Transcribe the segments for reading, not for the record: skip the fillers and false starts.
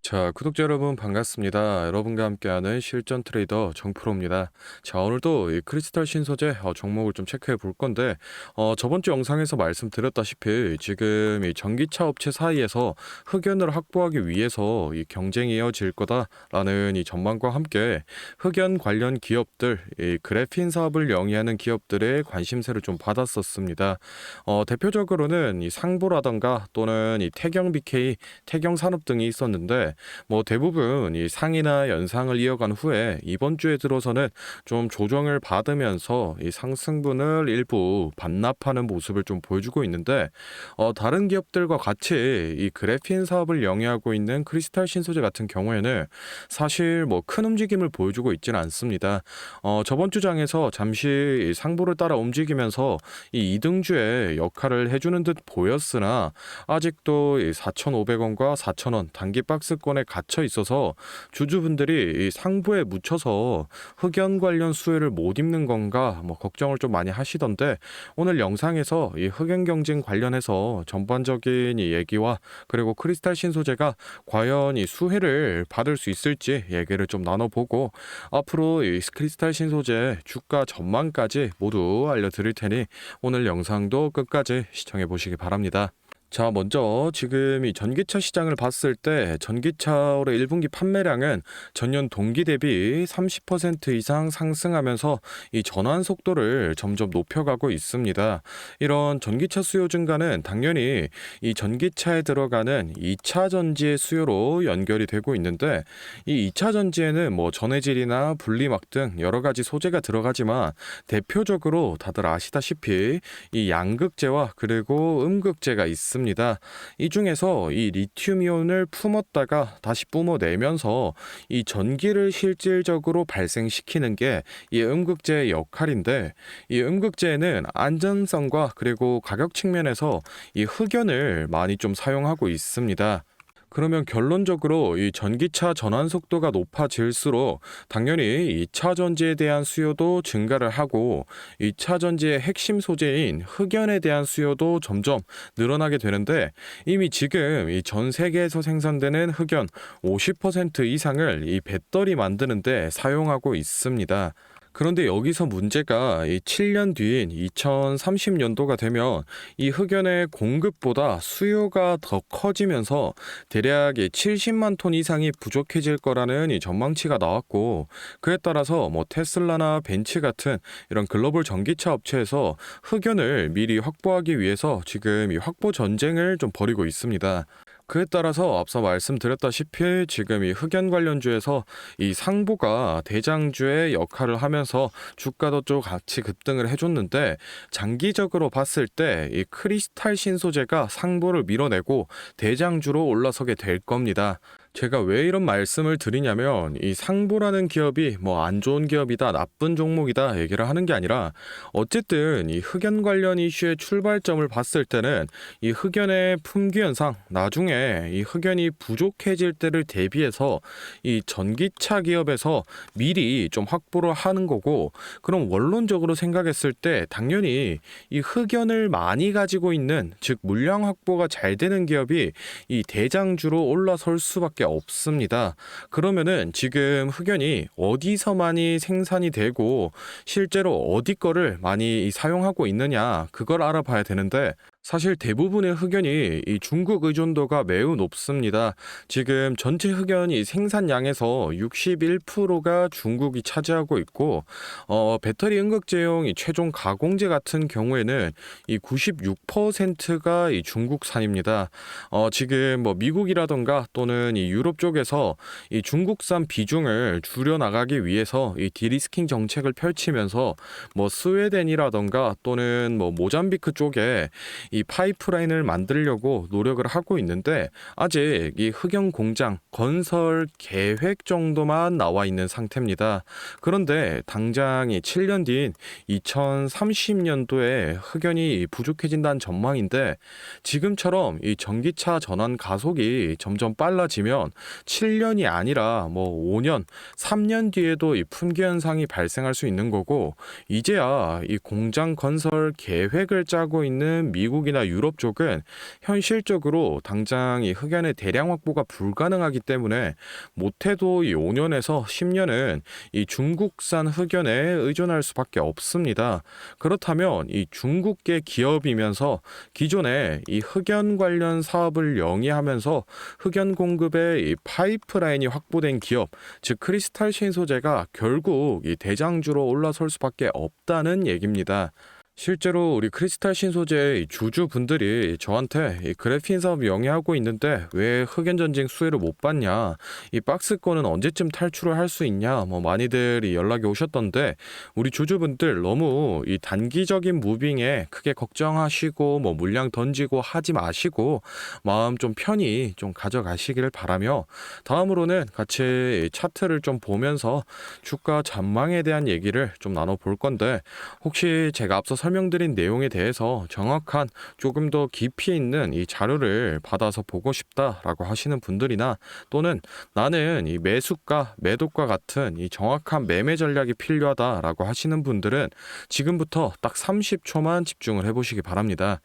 자, 구독자 여러분 반갑습니다. 여러분과 함께하는 실전 트레이더 정프로입니다. 자, 오늘도 이 크리스탈 신소재 종목을 좀 체크해 볼 건데, 저번 주 영상에서 말씀드렸다시피 지금 이 전기차 업체 사이에서 흑연을 확보하기 위해서 이 경쟁이 이어질 거다라는 이 전망과 함께 흑연 관련 기업들, 이 그래핀 사업을 영위하는 기업들의 관심세를 좀 받았었습니다. 대표적으로는 이 상보라던가 또는 이 태경 BK, 태경 산업 등이 있었는데, 뭐 대부분 이 상이나 연상을 이어간 후에 이번 주에 들어서는 좀 조정을 받으면서 이 상승분을 일부 반납하는 모습을 좀 보여주고 있는데, 다른 기업들과 같이 이 그래핀 사업을 영위하고 있는 크리스탈 신소재 같은 경우에는 사실 뭐 큰 움직임을 보여주고 있지는 않습니다. 저번 주 장에서 잠시 이 상보를 따라 움직이면서 이 이등주의 역할을 해주는 듯 보였으나 아직도 이 4,500원과 4,000원 단기 박스권에 갇혀 있어서 주주분들이 이 상부에 묻혀서 흑연 관련 수혜를 못 입는 건가 뭐 걱정을 좀 많이 하시던데, 오늘 영상에서 이 흑연 경쟁 관련해서 전반적인 이 얘기와 그리고 크리스탈 신소재가 과연 이 수혜를 받을 수 있을지 얘기를 좀 나눠보고, 앞으로 이 크리스탈 신소재 주가 전망까지 모두 알려드릴 테니 오늘 영상도 끝까지 시청해 보시기 바랍니다. 자, 먼저 지금 이 전기차 시장을 봤을 때 전기차 올해 1분기 판매량은 전년 동기 대비 30% 이상 상승하면서 이 전환 속도를 점점 높여가고 있습니다. 이런 전기차 수요 증가는 당연히 이 전기차에 들어가는 2차 전지의 수요로 연결이 되고 있는데, 이 2차 전지에는 뭐 전해질이나 분리막 등 여러 가지 소재가 들어가지만 대표적으로 다들 아시다시피 이 양극재와 그리고 음극재가 있습니다. 이 중에서 이 리튬이온을 품었다가 다시 뿜어내면서 이 전기를 실질적으로 발생시키는 게 이 음극재의 역할인데, 이 음극재는 안전성과 그리고 가격 측면에서 이 흑연을 많이 좀 사용하고 있습니다. 그러면 결론적으로 이 전기차 전환 속도가 높아질수록 당연히 2차 전지에 대한 수요도 증가를 하고, 2차 전지의 핵심 소재인 흑연에 대한 수요도 점점 늘어나게 되는데, 이미 지금 이 전 세계에서 생산되는 흑연 50% 이상을 이 배터리 만드는데 사용하고 있습니다. 그런데 여기서 문제가 이 7년 뒤인 2030년도가 되면 이 흑연의 공급보다 수요가 더 커지면서 대략 70만 톤 이상이 부족해질 거라는 이 전망치가 나왔고, 그에 따라서 뭐 테슬라나 벤츠 같은 이런 글로벌 전기차 업체에서 흑연을 미리 확보하기 위해서 지금 이 확보 전쟁을 좀 벌이고 있습니다. 그에 따라서 앞서 말씀드렸다시피 지금 이 흑연 관련주에서 이 상보가 대장주의 역할을 하면서 주가도 좀 같이 급등을 해줬는데, 장기적으로 봤을 때 이 크리스탈 신소재가 상보를 밀어내고 대장주로 올라서게 될 겁니다. 제가 왜 이런 말씀을 드리냐면, 이 상보라는 기업이 뭐 안 좋은 기업이다, 나쁜 종목이다 얘기를 하는 게 아니라, 어쨌든 이 흑연 관련 이슈의 출발점을 봤을 때는 이 흑연의 품귀 현상, 나중에 이 흑연이 부족해질 때를 대비해서 이 전기차 기업에서 미리 좀 확보를 하는 거고, 그럼 원론적으로 생각했을 때 당연히 이 흑연을 많이 가지고 있는, 즉 물량 확보가 잘 되는 기업이 이 대장주로 올라설 수밖에 없습니다. 그러면은 지금 흑연이 어디서 많이 생산이 되고 실제로 어디 거를 많이 사용하고 있느냐, 그걸 알아봐야 되는데, 사실 대부분의 흑연이 이 중국 의존도가 매우 높습니다. 지금 전체 흑연이 생산량에서 61%가 중국이 차지하고 있고, 배터리 음극재용 이 최종 가공재 같은 경우에는 이 96%가 이 중국산입니다. 지금 뭐 미국이라던가 또는 이 유럽 쪽에서 이 중국산 비중을 줄여 나가기 위해서 이 디리스킹 정책을 펼치면서 뭐 스웨덴이라던가 또는 뭐 모잠비크 쪽에 이 파이프라인을 만들려고 노력을 하고 있는데, 아직 이 흑연 공장 건설 계획 정도만 나와 있는 상태입니다. 그런데 당장 이 7년 뒤인 2030년도에 흑연이 부족해진다는 전망인데, 지금처럼 이 전기차 전환 가속이 점점 빨라지면 7년이 아니라 뭐 5년, 3년 뒤에도 이 품귀 현상이 발생할 수 있는 거고, 이제야 이 공장 건설 계획을 짜고 있는 미국 미국이나 유럽 쪽은 현실적으로 당장 이 흑연의 대량 확보가 불가능하기 때문에 못해도 이 5년에서 10년은 이 중국산 흑연에 의존할 수밖에 없습니다. 그렇다면 이 중국계 기업이면서 기존에 이 흑연 관련 사업을 영위하면서 흑연 공급의 이 파이프라인이 확보된 기업, 즉 크리스탈 신소재가 결국 이 대장주로 올라설 수밖에 없다는 얘기입니다. 실제로 우리 크리스탈 신소재 주주분들이 저한테 이 그래핀 사업 영위하고 있는데 왜 흑연전쟁 수혜를 못 받냐, 이 박스권은 언제쯤 탈출을 할 수 있냐, 뭐 많이들이 연락이 오셨던데, 우리 주주분들 너무 이 단기적인 무빙에 크게 걱정하시고 뭐 물량 던지고 하지 마시고 마음 좀 편히 좀 가져가시기를 바라며, 다음으로는 같이 이 차트를 좀 보면서 주가 전망에 대한 얘기를 좀 나눠볼 건데, 혹시 제가 앞서 설명드린 내용에 대해서 정확한 조금 더 깊이 있는 이 자료를 받아서 보고 싶다라고 하시는 분들이나, 또는 나는 이 매수가, 매도가 같은 이 정확한 매매 전략이 필요하다라고 하시는 분들은 지금부터 딱 30초만 집중을 해보시기 바랍니다.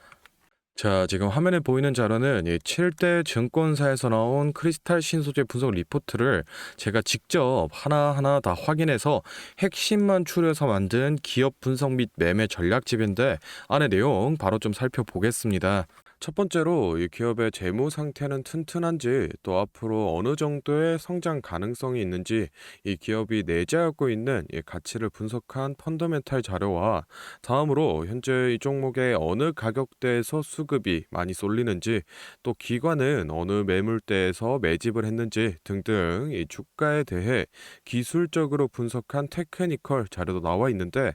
자, 지금 화면에 보이는 자료는 이 7대 증권사에서 나온 크리스탈 신소재 분석 리포트를 제가 직접 하나하나 다 확인해서 핵심만 추려서 만든 기업 분석 및 매매 전략집인데, 안에 내용 바로 좀 살펴보겠습니다. 첫 번째로 이 기업의 재무 상태는 튼튼한지, 또 앞으로 어느 정도의 성장 가능성이 있는지, 이 기업이 내재하고 있는 이 가치를 분석한 펀더멘탈 자료와, 다음으로 현재 이 종목의 어느 가격대에서 수급이 많이 쏠리는지, 또 기관은 어느 매물대에서 매집을 했는지 등등 이 주가에 대해 기술적으로 분석한 테크니컬 자료도 나와 있는데,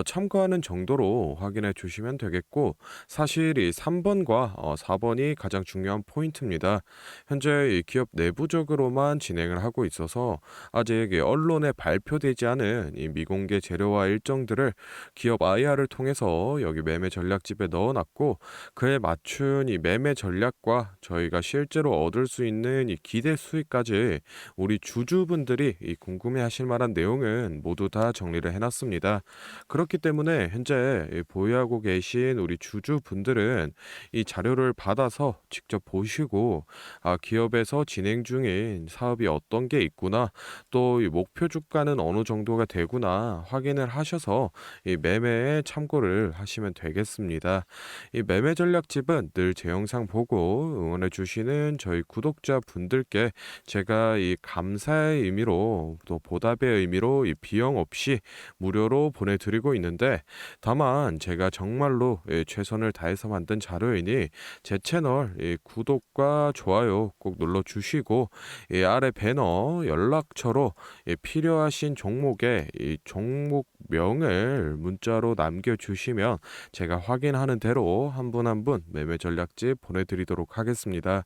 참고하는 정도로 확인해 주시면 되겠고, 사실 이 3번과 4번이 가장 중요한 포인트입니다. 현재 이 기업 내부적으로만 진행을 하고 있어서 아직 이 언론에 발표되지 않은 이 미공개 재료와 일정들을 기업 IR을 통해서 여기 매매 전략집에 넣어놨고, 그에 맞춘 이 매매 전략과 저희가 실제로 얻을 수 있는 이 기대 수익까지 우리 주주분들이 이 궁금해하실 만한 내용은 모두 다 정리를 해놨습니다. 그렇기 때문에 현재 이 보유하고 계신 우리 주주분들은 이 자료를 받아서 직접 보시고, 기업에서 진행 중인 사업이 어떤 게 있구나, 또 이 목표 주가는 어느 정도가 되구나 확인을 하셔서 이 매매에 참고를 하시면 되겠습니다. 이 매매 전략집은 늘 제 영상 보고 응원해 주시는 저희 구독자 분들께 제가 이 감사의 의미로, 또 보답의 의미로 이 비용 없이 무료로 보내드리고 있는데, 다만 제가 정말로 최선을 다해서 만든 자료이니 제 채널 구독과 좋아요 꼭 눌러주시고, 아래 배너 연락처로 필요하신 종목의 종목명을 문자로 남겨주시면 제가 확인하는 대로 한 분 한 분 매매 전략집 보내드리도록 하겠습니다.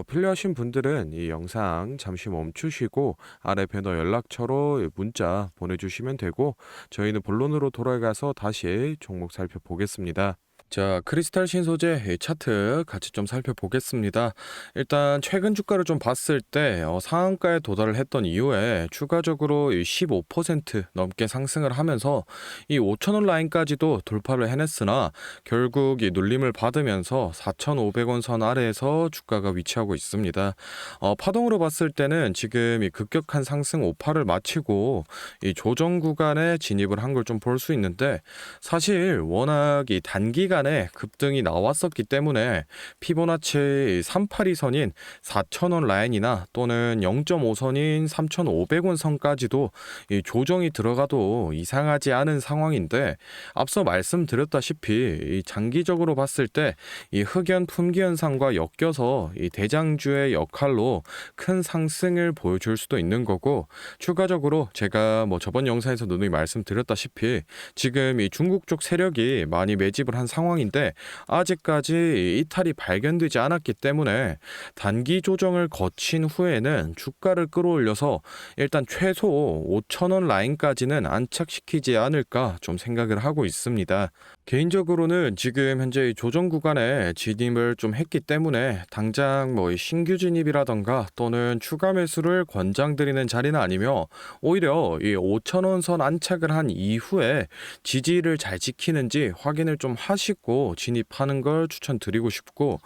필요하신 분들은 이 영상 잠시 멈추시고 아래 배너 연락처로 문자 보내주시면 되고, 저희는 본론으로 돌아가서 다시 종목 살펴보겠습니다. 자, 크리스탈 신소재 차트 같이 좀 살펴보겠습니다. 일단 최근 주가를 좀 봤을 때 상한가에 도달을 했던 이후에 추가적으로 15% 넘게 상승을 하면서 이 5,000원 라인까지도 돌파를 해냈으나, 결국 이 눌림을 받으면서 4,500원 선 아래에서 주가가 위치하고 있습니다. 파동으로 봤을 때는 지금 이 급격한 상승 오파를 마치고 이 조정 구간에 진입을 한 걸 좀 볼 수 있는데, 사실 워낙 이 단기간에 급등이 나왔었기 때문에 피보나치 382선인 4,000원 라인이나 또는 0.5선인 3,500원 선까지도 이 조정이 들어가도 이상하지 않은 상황인데, 앞서 말씀드렸다시피 이 장기적으로 봤을 때 이 흑연 품귀 현상과 엮여서 이 대장주의 역할로 큰 상승을 보여줄 수도 있는 거고, 추가적으로 제가 뭐 저번 영상에서 누누이 말씀드렸다시피 지금 이 중국 쪽 세력이 많이 매집을 한 상황인데, 아직까지 이탈이 발견되지 않았기 때문에 단기 조정을 거친 후에는 주가를 끌어올려서 일단 최소 5,000원 라인까지는 안착시키지 않을까 좀 생각을 하고 있습니다. 개인적으로는 지금 현재 이 조정 구간에 진입을 좀 했기 때문에 당장 뭐 이 신규 진입이라던가 또는 추가 매수를 권장드리는 자리는 아니며, 오히려 이 5천 원 선 안착을 한 이후에 지지를 잘 지키는지 확인을 좀 하시고 진입하는 걸 추천드리고 싶고,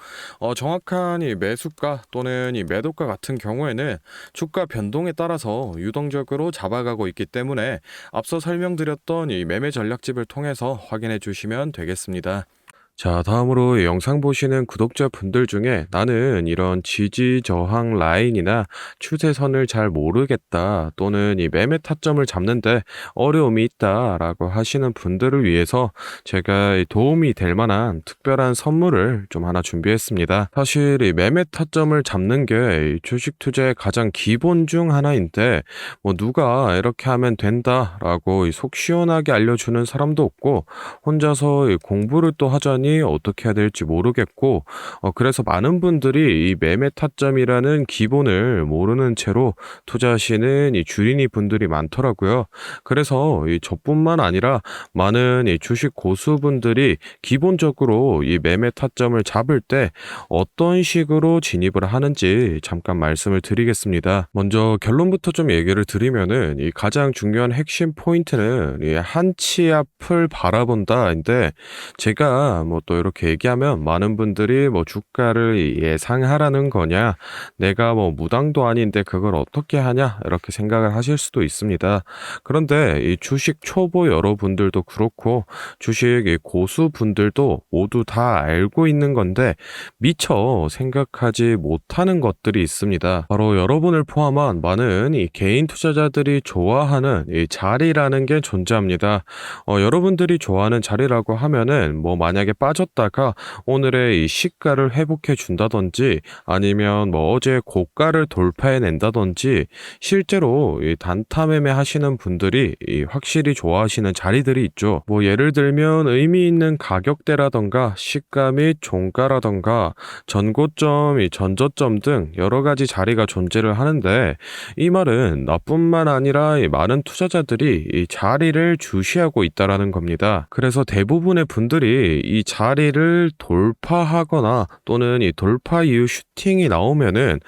정확한 이 매수가 또는 이 매도가 같은 경우에는 주가 변동에 따라서 유동적으로 잡아가고 있기 때문에 앞서 설명드렸던 이 매매 전략집을 통해서 확인해 주시면 되겠습니다. 자, 다음으로 이 영상 보시는 구독자분들 중에 나는 이런 지지 저항 라인이나 추세선을 잘 모르겠다 또는 이 매매 타점을 잡는데 어려움이 있다라고 하시는 분들을 위해서 제가 이 도움이 될 만한 특별한 선물을 좀 하나 준비했습니다. 사실 이 매매 타점을 잡는 게 이 주식 투자의 가장 기본 중 하나인데, 뭐 누가 이렇게 하면 된다라고 이 속 시원하게 알려주는 사람도 없고, 혼자서 이 공부를 또 하자니 어떻게 해야 될지 모르겠고, 그래서 많은 분들이 이 매매 타점이라는 기본을 모르는 채로 투자하시는 이 주린이 분들이 많더라고요. 그래서 이 저뿐만 아니라 많은 이 주식 고수분들이 기본적으로 이 매매 타점을 잡을 때 어떤 식으로 진입을 하는지 잠깐 말씀을 드리겠습니다. 먼저 결론부터 좀 얘기를 드리면은, 이 가장 중요한 핵심 포인트는 이 한치 앞을 바라본다인데, 제가 뭐 또 이렇게 얘기하면 많은 분들이 뭐 주가를 예상하라는 거냐, 내가 뭐 무당도 아닌데 그걸 어떻게 하냐, 이렇게 생각을 하실 수도 있습니다. 그런데 이 주식 초보 여러분들도 그렇고 주식 이 고수분들도 모두 다 알고 있는 건데 미처 생각하지 못하는 것들이 있습니다. 바로 여러분을 포함한 많은 이 개인 투자자들이 좋아하는 이 자리라는 게 존재합니다. 여러분들이 좋아하는 자리라고 하면은 뭐 만약에 빠졌다가 오늘의 이 시가를 회복해 준다든지, 아니면 뭐 어제 고가를 돌파해 낸다든지, 실제로 이 단타 매매 하시는 분들이 이 확실히 좋아하시는 자리들이 있죠. 뭐 예를 들면 의미 있는 가격대라던가 시가 및 종가라던가 전고점, 이 전저점 등 여러 가지 자리가 존재를 하는데, 이 말은 나뿐만 아니라 이 많은 투자자들이 이 자리를 주시하고 있다라는 겁니다. 그래서 대부분의 분들이 이 자리를 돌파하거나 또는 이 돌파 이후 슈팅이 나오면은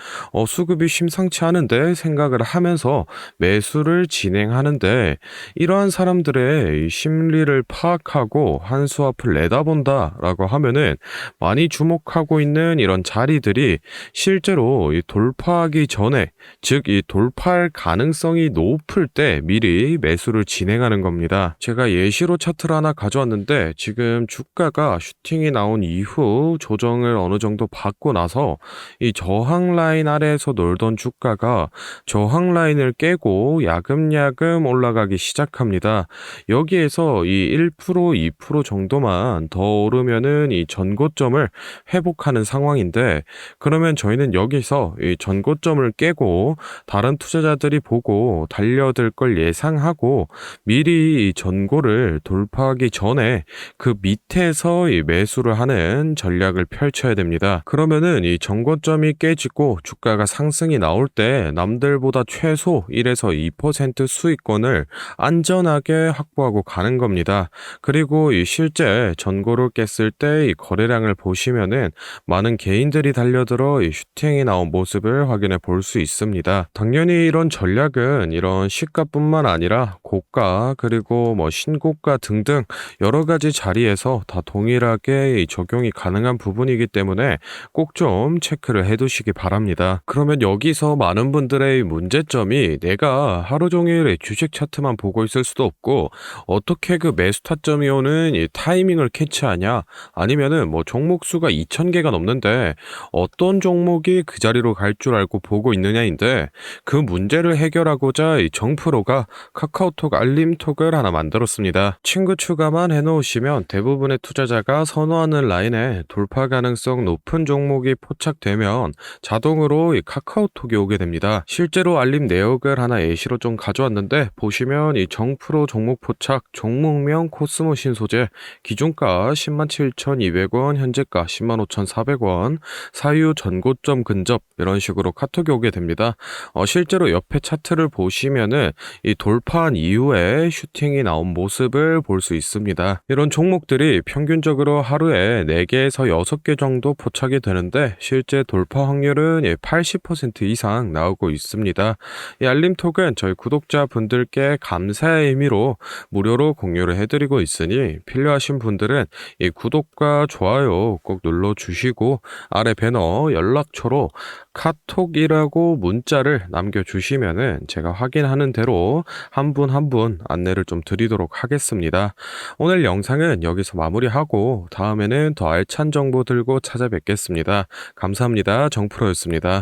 수급이 심상치 않은데 생각을 하면서 매수를 진행하는데, 이러한 사람들의 이 심리를 파악하고 한 수 앞을 내다본다라고 하면은 많이 주목하고 있는 이런 자리들이 실제로 이 돌파하기 전에, 즉 이 돌파할 가능성이 높을 때 미리 매수를 진행하는 겁니다. 제가 예시로 차트를 하나 가져왔는데, 지금 주가가 슈팅이 나온 이후 조정을 어느 정도 받고 나서 이 저항 라인 아래에서 놀던 주가가 저항 라인을 깨고 야금야금 올라가기 시작합니다. 여기에서 이 1%, 2% 정도만 더 오르면은 이 전고점을 회복하는 상황인데, 그러면 저희는 여기서 이 전고점을 깨고 다른 투자자들이 보고 달려들 걸 예상하고 미리 이 전고를 돌파하기 전에 그 밑에서 이 매수를 하는 전략을 펼쳐야 됩니다. 그러면은 이 전고점이 깨지고 주가가 상승이 나올 때 남들보다 최소 1에서 2% 수익권을 안전하게 확보하고 가는 겁니다. 그리고 이 실제 전고를 깼을 때 이 거래량을 보시면은 많은 개인들이 달려들어 이 슈팅이 나온 모습을 확인해 볼 수 있습니다. 당연히 이런 전략은 이런 시가뿐만 아니라 고가 그리고 뭐 신고가 등등 여러 가지 자리에서 다 동일하게 이 적용이 가능한 부분이기 때문에 꼭 좀 체크를 해 두시기 바랍니다. 그러면 여기서 많은 분들의 문제점이, 내가 하루 종일 주식 차트만 보고 있을 수도 없고 어떻게 그 매수 타점이 오는 이 타이밍을 캐치하냐, 아니면은 뭐 종목 수가 2,000개가 넘는데 어떤 종목이 그 자리로 갈 줄 알고 보고 있느냐인데, 그 문제를 해결하고자 이 정프로가 카카오톡 알림톡을 하나 만들었습니다. 친구 추가만 해놓으시면 대부분의 투자자가 내가 선호하는 라인에 돌파 가능성 높은 종목이 포착되면 자동으로 이 카카오톡이 오게 됩니다. 실제로 알림 내역을 하나 예시로 좀 가져왔는데 보시면 이 정프로 종목 포착, 종목명 코스모 신소재, 기준가 107,200원, 현재가 105,400원, 사유 전고점 근접 이런 식으로 카톡이 오게 됩니다. 실제로 옆에 차트를 보시면은 이 돌파한 이후에 슈팅이 나온 모습을 볼 수 있습니다. 이런 종목들이 평균적으로 하루에 4개에서 6개 정도 포착이 되는데 실제 돌파 확률은 80% 이상 나오고 있습니다. 이 알림톡은 저희 구독자분들께 감사의 의미로 무료로 공유를 해드리고 있으니 필요하신 분들은 이 구독과 좋아요 꼭 눌러주시고 아래 배너 연락처로 카톡이라고 문자를 남겨주시면은 제가 확인하는 대로 한 분 한 분 안내를 좀 드리도록 하겠습니다. 오늘 영상은 여기서 마무리하고 다음에는 더 알찬 정보 들고 찾아뵙겠습니다. 감사합니다. 정프로였습니다.